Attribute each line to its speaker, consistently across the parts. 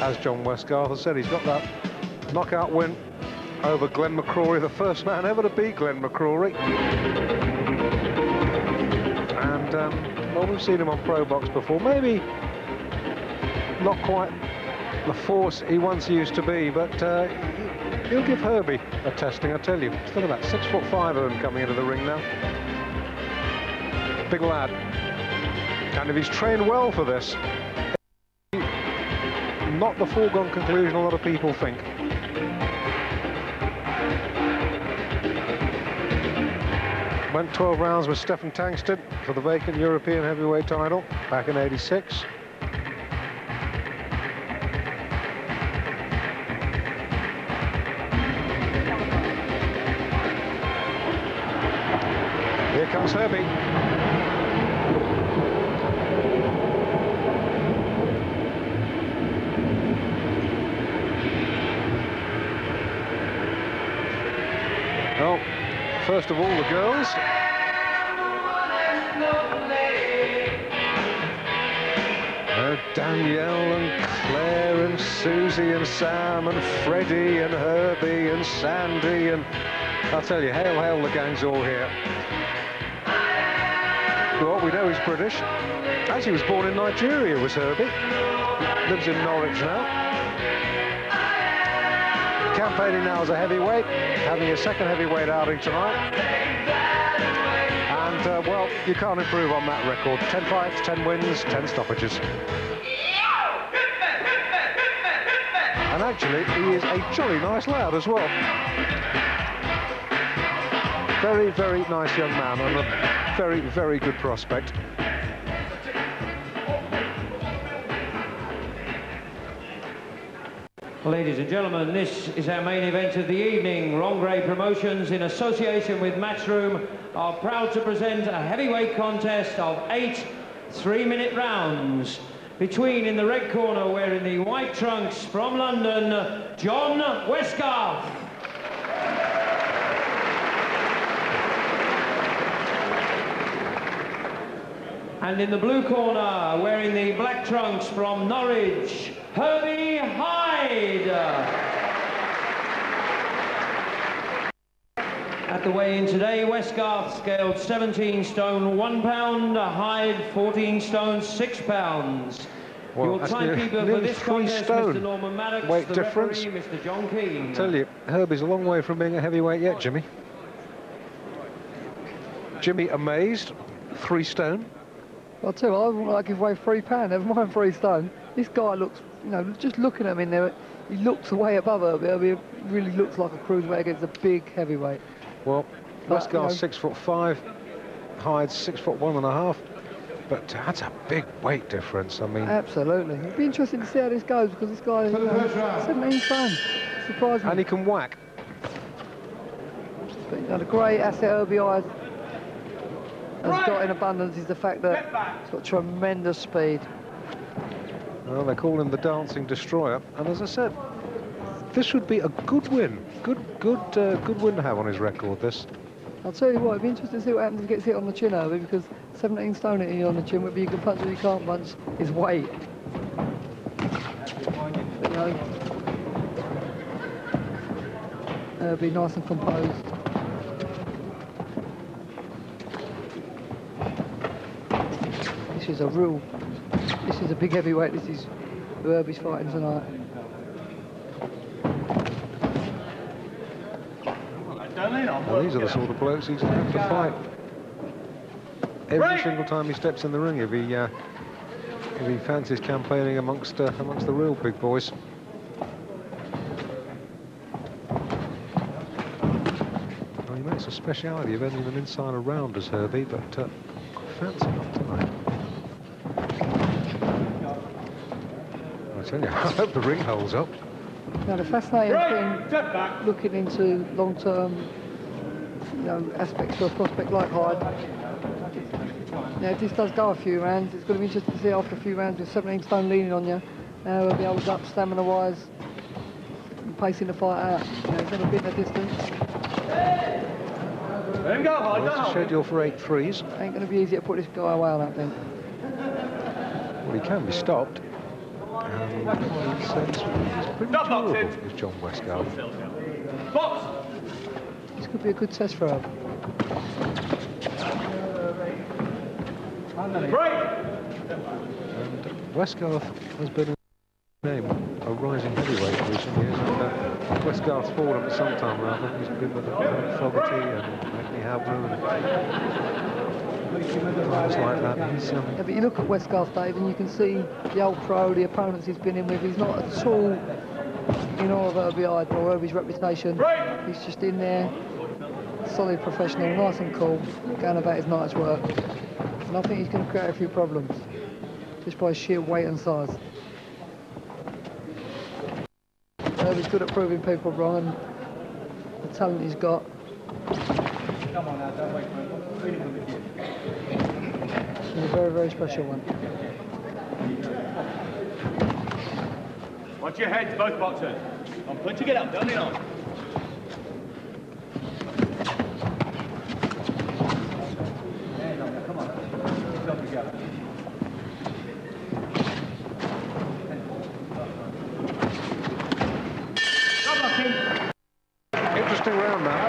Speaker 1: as John Westgarth has said. He's got that knockout win over Glenn McCrory, the first man ever to beat Glenn McCrory. And, well, we've seen him on Pro Box before. Maybe not quite the force he once used to be, but he'll give Herbie a testing, I tell you. Still about 6'5" of him coming into the ring now. Big lad. And if he's trained well for this, not the foregone conclusion a lot of people think. Went 12 rounds with Stephen Tangston for the vacant European heavyweight title back in '86. Here comes Herbie. Well, first of all, the girls. Danielle and Claire and Susie and Sam and Freddie and Herbie and Sandy, and I'll tell you, hail, hail, the gang's all here. Well, we know he's British. Actually, was born in Nigeria, was Herbie. Lives in Norwich now. Campaigning now as a heavyweight, having a second heavyweight outing tonight. And, well, you can't improve on that record. 10 fights, 10 wins, 10 stoppages. And actually, he is a jolly nice lad as well. Very, very nice young man and a very, very good prospect.
Speaker 2: Ladies and gentlemen, this is our main event of the evening. Rongrey Promotions, in association with Matchroom, are proud to present a heavyweight contest of 8 3-minute rounds between, in the red corner, wearing the white trunks from London, John Westgarth. And in the blue corner, wearing the black trunks from Norwich, Herbie Hyde. At the weigh-in today, Westgarth scaled 17 stone 1 pound, Hyde 14 stone 6 pounds.
Speaker 1: Well,
Speaker 2: your timekeeper for this contest, Mr. Norman Maddox,
Speaker 1: weight
Speaker 2: the
Speaker 1: difference.
Speaker 2: referee, Mr. John Keane.
Speaker 1: I tell you, Herbie's a long way from being a heavyweight yet, Jimmy. Jimmy amazed, 3 stone.
Speaker 3: I'll tell you, I wouldn't like to give away £3, never mind 3 stone. This guy looks, you know, just looking at him in there, he looks way above Herbie. Herbie really looks like a cruiserweight against a big heavyweight.
Speaker 1: Well, Westgarth's 6'5", Hyde's 6'1½", but that's a big weight difference. I mean,
Speaker 3: absolutely. It'd be interesting to see how this goes, because this guy is 17 stone. Surprised me.
Speaker 1: And he can whack.
Speaker 3: But, you know, the great asset Herbie has got in abundance is the fact that he's got tremendous speed.
Speaker 1: Well, they call him the dancing destroyer, and as I said, this would be a good win. Good win to have on his record, this.
Speaker 3: I'll tell you what, it'd be interesting to see what happens if he gets hit on the chin, Herbie, because 17 stone hitting you on the chin, whether you can punch or you can't punch, is weight. But, you know, Herbie nice and composed. This is a big heavyweight. This is who Herbie's fighting tonight.
Speaker 1: Well, these are the sort of blokes he's going to have to fight every single time he steps in the ring if he fancies campaigning amongst the real big boys. Well, he makes a speciality of ending them inside a round as Herbie, but fancy not tonight. I tell you, I hope the ring holds up.
Speaker 3: Now, the fascinating thing, looking into long-term, you know, aspects for a prospect like Hyde. Now, if this does go a few rounds, it's going to be interesting to see after a few rounds with 17 stone leaning on you, how he'll be able to up stamina-wise, and pacing the fight out. You know, he's never been a distance.
Speaker 1: Well, it's a schedule for 8 threes.
Speaker 3: Ain't going to be easy to put this guy away, I don't think.
Speaker 1: Well, he can be stopped. And he's pretty durable, is John Westgarth.
Speaker 2: Box!
Speaker 3: This could be a good test for him.
Speaker 2: Break!
Speaker 1: And Westgarth has been a rising heavyweight in recent years, and Westgarth's fallen at some time or other. He's been with Fogarty and Anthony Halbrook and guys like that.
Speaker 3: Yeah, but you look at Westgarth, Dave, and you can see the old pro, the opponents he's been in with. He's not at all in awe of Herbie either, or Herbie's reputation. He's just in there, solid professional, nice and cool, going about his night's work. And I think he's going to create a few problems, just by sheer weight and size. He's good at proving people wrong, and the talent he's got.
Speaker 2: Come on now, don't wait for it.
Speaker 3: He's a very, very special one.
Speaker 2: Watch your heads, both boxers. Come on, put your get up, don't lean on. Come on, jump together.
Speaker 1: Interesting round now.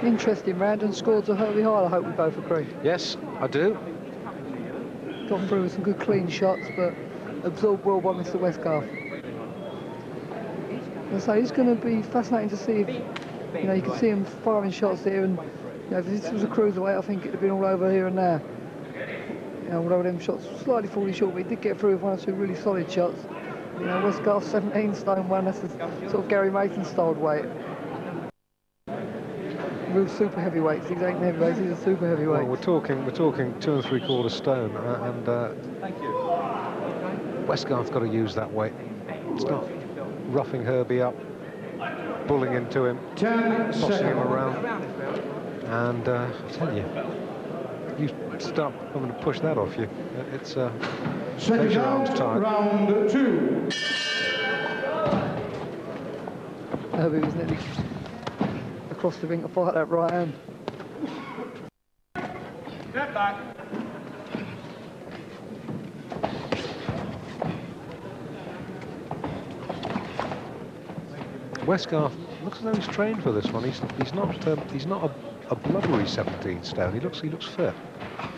Speaker 3: Interesting round, and scored to Herbie high, I hope we both agree.
Speaker 1: Yes, I do.
Speaker 3: Got through with some good clean shots, but absorbed well by Mr. Westgarth. And so it's going to be fascinating to see if, you know, you can see him firing shots here, and you know, if this was a cruiserweight, I think it'd have been all over here and now. You know, although them shots slightly falling short, but he did get through with one or two really solid shots. You know, Westgarth 17 stone one, that's a sort of Gary Mason styled weight. Real super heavyweights. These ain't heavyweights, these are super heavyweights.
Speaker 1: Well, we're talking 2 3/4 stone, and Westgarth's got to use that weight. It's not roughing Herbie up, bullying into him, tossing him around, and I tell you, you start having to push that off you. It's takes your arms tight.
Speaker 2: Round 2.
Speaker 3: Herbie was nearly across the ring to fight that right hand.
Speaker 2: Step back.
Speaker 1: Westgarth looks as though he's trained for this one. He's not a blubbery 17 stone. He looks fit.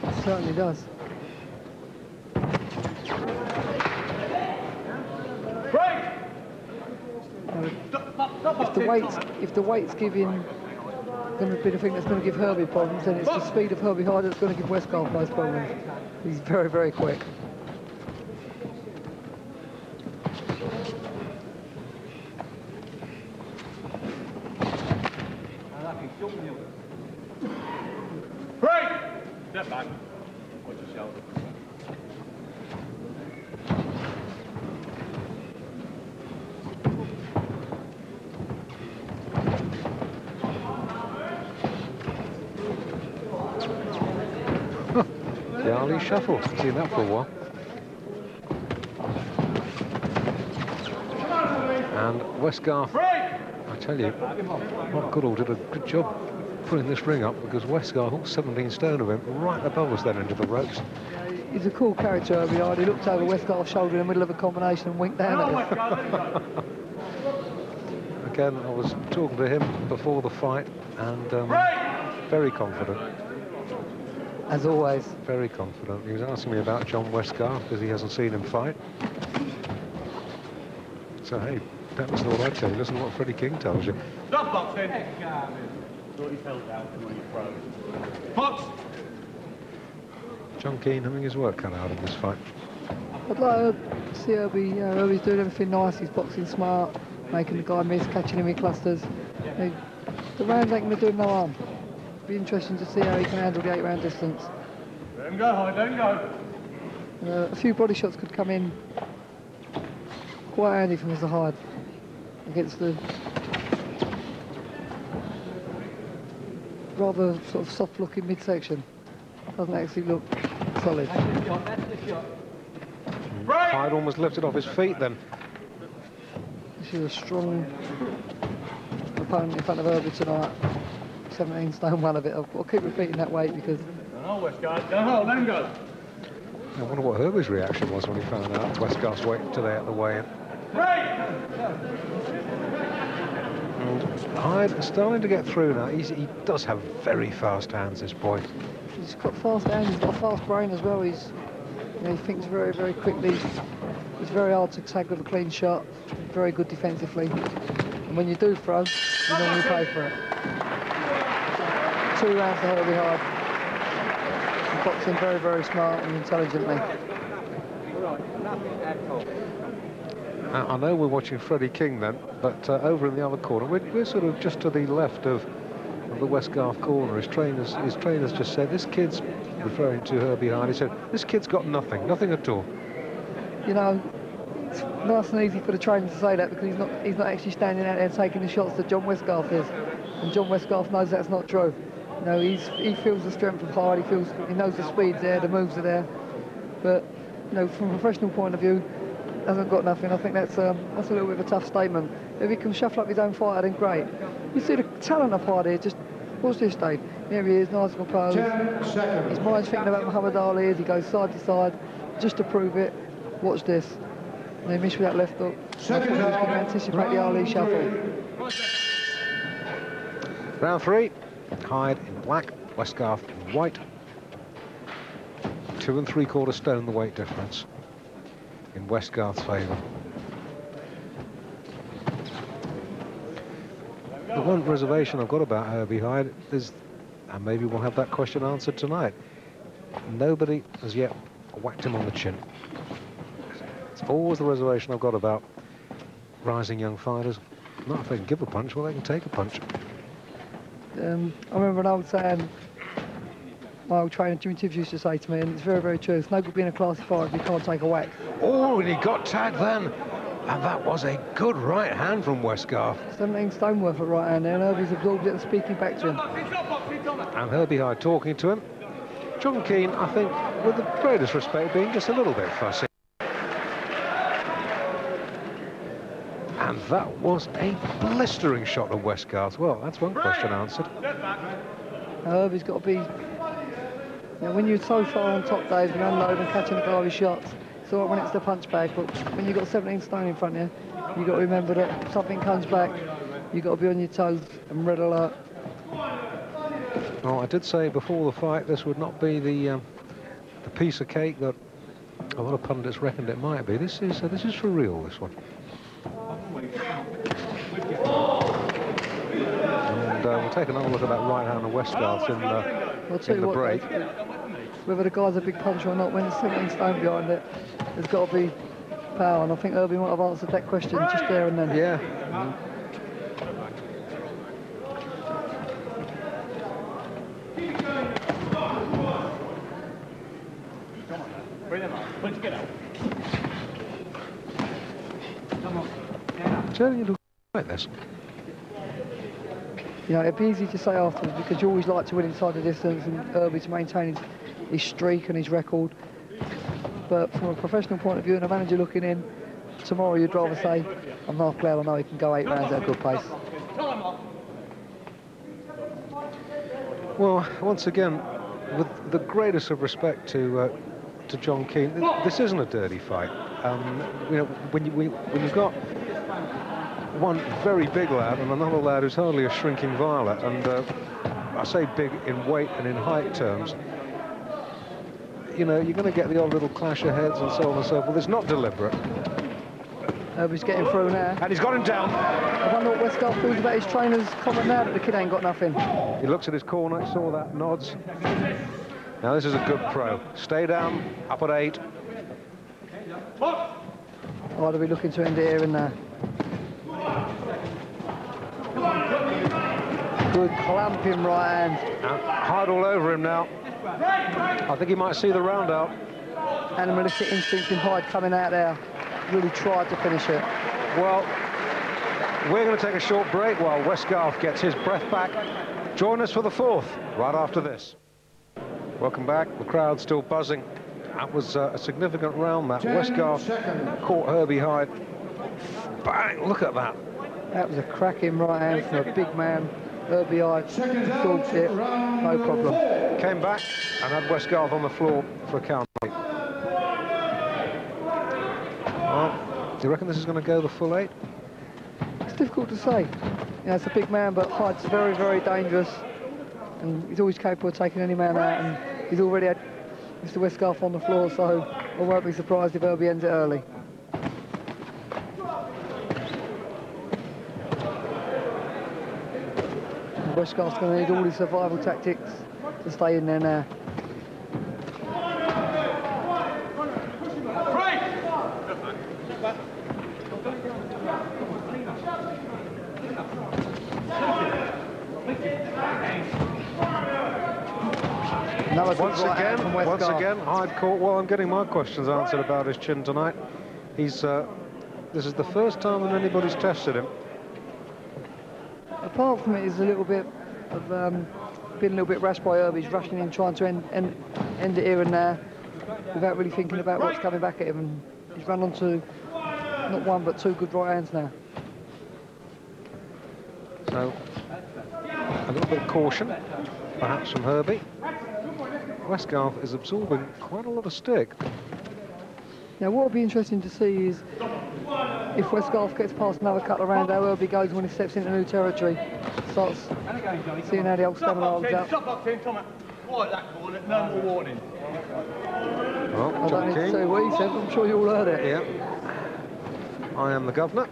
Speaker 3: It certainly does.
Speaker 2: Break.
Speaker 3: If the weight's giving going to be the thing that's going to give Herbie problems, then it's the speed of Herbie high that's going to give Westgarth those problems. He's very, very quick.
Speaker 2: Break. Step back. Watch your shoulder.
Speaker 1: The Ali shuffle. I've seen that for a while. And Westgarth, I tell you, Mark Goodall did a good job putting this ring up, because Westgarth, all 17 stone of him, right above us then into the ropes.
Speaker 3: He's a cool character, Herbie. He looked over Westgarth's shoulder in the middle of a combination and winked down at him.
Speaker 1: Again, I was talking to him before the fight, and very confident.
Speaker 3: As always.
Speaker 1: Very confident. He was asking me about John Westgarth because he hasn't seen him fight. So, hey, that was all I tell you. Listen to what Freddie King tells you.
Speaker 2: Stop boxing. Thought he fell down when he froze. Box.
Speaker 1: John Keane having his work cut out of this fight.
Speaker 3: I'd like to see Herbie. You know, Herbie's doing everything nice. He's boxing smart, making the guy miss, catching him in clusters. You know, the rounds ain't going to do him no harm. Be interesting to see how he can handle the 8-round distance.
Speaker 2: Let him go, Hyde, let him go.
Speaker 3: A few body shots could come in quite handy for Mr. Hyde against the rather sort of soft-looking midsection. Doesn't actually look solid.
Speaker 1: Hyde almost lifted off his feet then.
Speaker 3: This is a strong opponent in front of Herbie tonight. 17 stone one of it. I'll keep repeating that weight because...
Speaker 2: Don't hold, Westgarth. Don't hold, let him go.
Speaker 1: I wonder what Herbie's reaction was when he found out Westgarth's waiting today at the weigh-in. Hyde starting to get through now. He does have very fast hands, this boy.
Speaker 3: He's got fast hands, he's got a fast brain as well. He thinks very, very quickly. He's very hard to tag with a clean shot, very good defensively. And when you do throw, you normally pay for it. 2 rounds to Herbie Hyde. He's boxing very, very smart and intelligently.
Speaker 1: I know we're watching Freddie King then, but over in the other corner, we're sort of just to the left of the Westgarth corner. His trainers just said, this kid's, referring to Herbie Hyde, he said, this kid's got nothing at all.
Speaker 3: You know, it's nice and easy for the trainer to say that, because he's not actually standing out there taking the shots that John Westgarth is. And John Westgarth knows that's not true. You know, he feels the strength of Hyde, he knows the speed's there, the moves are there. But, you know, from a professional point of view, hasn't got nothing. I think that's a little bit of a tough statement. If he can shuffle up his own fighter, then great. You see the talent of Hyde here. Just watch this, Dave. Here he is, nice and composed. His mind's thinking about Muhammad Ali as he goes side to side, just to prove it. Watch this. And they miss with that left hook. I think he's going to anticipate the Ali shuffle.
Speaker 1: Round 3. Hyde in black, Westgarth in white. 2 3/4 stone the weight difference in Westgarth's favour. The one reservation I've got about Herbie Hyde is, and maybe we'll have that question answered tonight, nobody has yet whacked him on the chin. It's always the reservation I've got about rising young fighters. Not if they can give a punch, well, they can take a punch.
Speaker 3: I remember an old saying my old trainer Jimmy Tibbs used to say to me, and it's very, very true, it's no good being a classy fighter if you can't take a whack.
Speaker 1: Oh, and he got tagged then. And that was a good right hand from Westgarth.
Speaker 3: 17 stone worth of right hand there, and Herbie's absorbed it and speaking back to him.
Speaker 1: And Herbie Hyde talking to him. John Keane, I think, with the greatest respect, being just a little bit fussy. And that was a blistering shot of Westgarth. Well, that's one question answered.
Speaker 3: Herbie's got to be... You know, when you're so far on top, Dave, and unloading and catching the garbage shots, it's all right when it's the punch bag, but when you've got 17 stone in front of you, you've got to remember that if something comes back, you've got to be on your toes and red alert.
Speaker 1: Well, I did say before the fight this would not be the piece of cake that a lot of pundits reckoned it might be. This is for real, this one. And we'll take another look at that right hand of Westgarth in the break.
Speaker 3: Whether the guy's a big puncher or not, when there's 17 stone behind it, there's got to be power, and I think Herbie might have answered that question just there and then.
Speaker 1: Yeah. Jerry, you look like this.
Speaker 3: You know, it'd be easy to say afterwards because you always like to win inside the distance, and Herbie to maintain his streak and his record. But from a professional point of view and a manager looking in, tomorrow you'd rather say, I'm not glad I know he can go 8 rounds at a good pace.
Speaker 1: Well, once again, with the greatest of respect to John Keane, this isn't a dirty fight. You know, when you've got one very big lad and another lad who's hardly a shrinking violet, and I say big in weight and in height terms, you know, you're going to get the odd little clash of heads and so on and so forth. It's not deliberate.
Speaker 3: Herbie's getting through now.
Speaker 1: And he's got him down.
Speaker 3: I wonder what Westgarth feels about his trainer's comment now that the kid ain't got nothing.
Speaker 1: He looks at his corner, he saw that, nods. Now this is a good pro. Stay down, up at 8.
Speaker 3: I'd be looking to end it here and there. Good clamping right hand.
Speaker 1: Hard all over him now. I think he might see the round out.
Speaker 3: Animalistic instinct in Hyde coming out there. Really tried to finish it.
Speaker 1: Well, we're going to take a short break while Westgarth gets his breath back. Join us for the 4th, right after this. Welcome back. The crowd's still buzzing. That was a significant round, that. Westgarth caught Herbie Hyde. Bang! Look at that.
Speaker 3: That was a cracking right hand from a big man. Herbie Hyde absorbed it, no problem.
Speaker 1: Came back and had Westgarth on the floor for a count. You reckon this is going to go the full 8?
Speaker 3: It's difficult to say. It's a big man, but Hyde's very, very dangerous. And he's always capable of taking any man out. And he's already had Mr. Westgarth on the floor, so I won't be surprised if Herbie ends it early. Westgarth's going to need all his survival tactics to stay in there now.
Speaker 1: Once again, Hyde caught. Well, I'm getting my questions answered about his chin tonight. He's. This is the first time that anybody's tested him.
Speaker 3: Apart from it, is a little bit of being a little bit rash by Herbie. He's rushing in, trying to end it here and there, without really thinking about what's coming back at him. And he's run onto not one but two good right hands now.
Speaker 1: So a little bit of caution, perhaps from Herbie. Westgarth is absorbing quite a lot of stick.
Speaker 3: Now, what will be interesting to see is if Westgarth gets past another couple of rounds, how Herbie goes when he steps into new territory. Starts seeing how the old stamina holds up.
Speaker 4: No more warning.
Speaker 1: Well,
Speaker 3: I don't need to say what he said, I'm sure you all heard it.
Speaker 1: Yeah. I am the governor.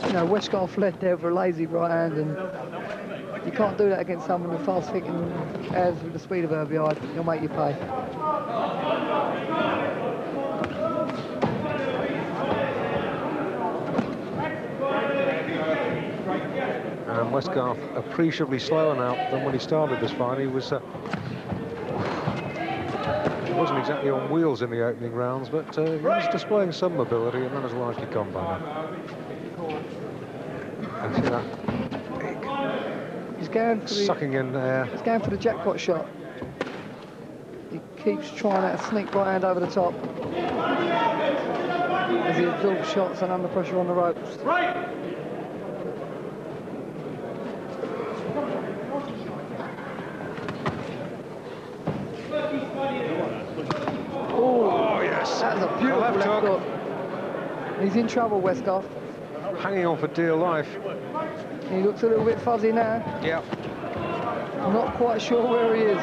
Speaker 3: You know, Westgarth led there for a lazy right hand, and you can't do that against someone who fast thinking as with the speed of Herbie Hyde. He'll make you pay.
Speaker 1: And Westgarth appreciably slower now than when he started this fight. He was wasn't exactly on wheels in the opening rounds, but he was displaying some mobility, and that has largely gone by now. And see that?
Speaker 3: He's going for
Speaker 1: sucking in air.
Speaker 3: He's going for the jackpot shot. He keeps trying out a sneak right hand over the top as he absorbs shots and under pressure on the ropes.
Speaker 4: Right.
Speaker 1: Oh, yes.
Speaker 3: That's a beautiful left hook. He's in trouble, Westgarth.
Speaker 1: Hanging on for dear life.
Speaker 3: He looks a little bit fuzzy now.
Speaker 1: Yeah.
Speaker 3: I'm not quite sure where he is.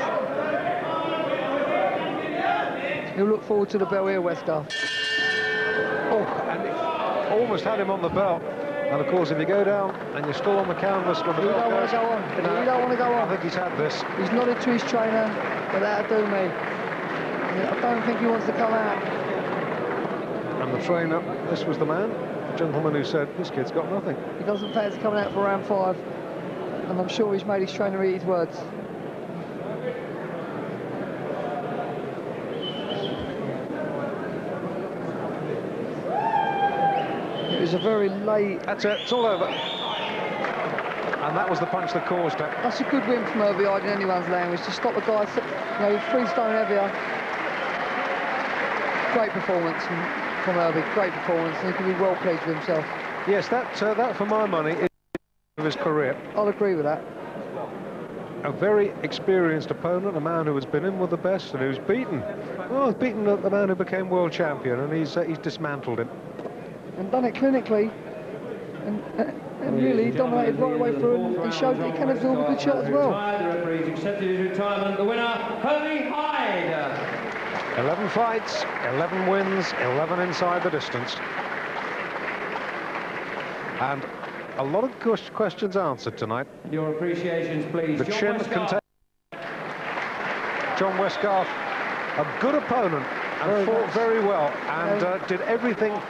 Speaker 3: He'll look forward to the bell here, Westgarth.
Speaker 1: Oh, and it almost had him on the belt. And of course, if you go down and you're still on the canvas when the belt
Speaker 3: don't want to go on.
Speaker 1: you know,
Speaker 3: You don't want to go on.
Speaker 1: I think he's had this.
Speaker 3: He's nodded to his trainer, but that'll do me. I don't think he wants to come out.
Speaker 1: And the trainer, this was the man, the gentleman who said, this kid's got nothing.
Speaker 3: He doesn't fancy coming out for round 5, and I'm sure he's made his trainer eat his words. It was a very late...
Speaker 1: That's it, it's all over. And that was the punch that caused it.
Speaker 3: That's a good win from Herbie Hyde in anyone's language, to stop a guy, you know, 3 stone heavier. Great performance from Herbie, great performance, and he can be well pleased with himself.
Speaker 1: Yes, that for my money is of his career.
Speaker 3: I'll agree with that.
Speaker 1: A very experienced opponent, a man who has been in with the best and who's beaten. Well, he's beaten the man who became world champion, and he's dismantled him.
Speaker 3: And done it clinically, and really dominated right away through, and showed that he can absorb a good shot as well.
Speaker 2: The referee's accepted his retirement. The winner, Herbie Hyde.
Speaker 1: 11 fights, 11 wins, 11 inside the distance. And a lot of questions answered tonight.
Speaker 2: Your appreciations, please.
Speaker 1: The chin contained. John Westgarth, a good opponent, and fought very well, and did everything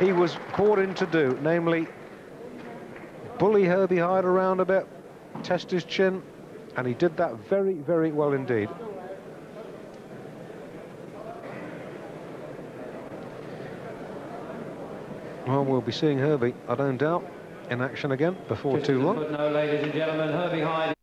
Speaker 1: he was brought in to do, namely bully Herbie Hyde around a bit, test his chin, and he did that very, very well indeed. Well, we'll be seeing Herbie, I don't doubt, in action again before too long.
Speaker 2: No, ladies and gentlemen, Herbie Hyde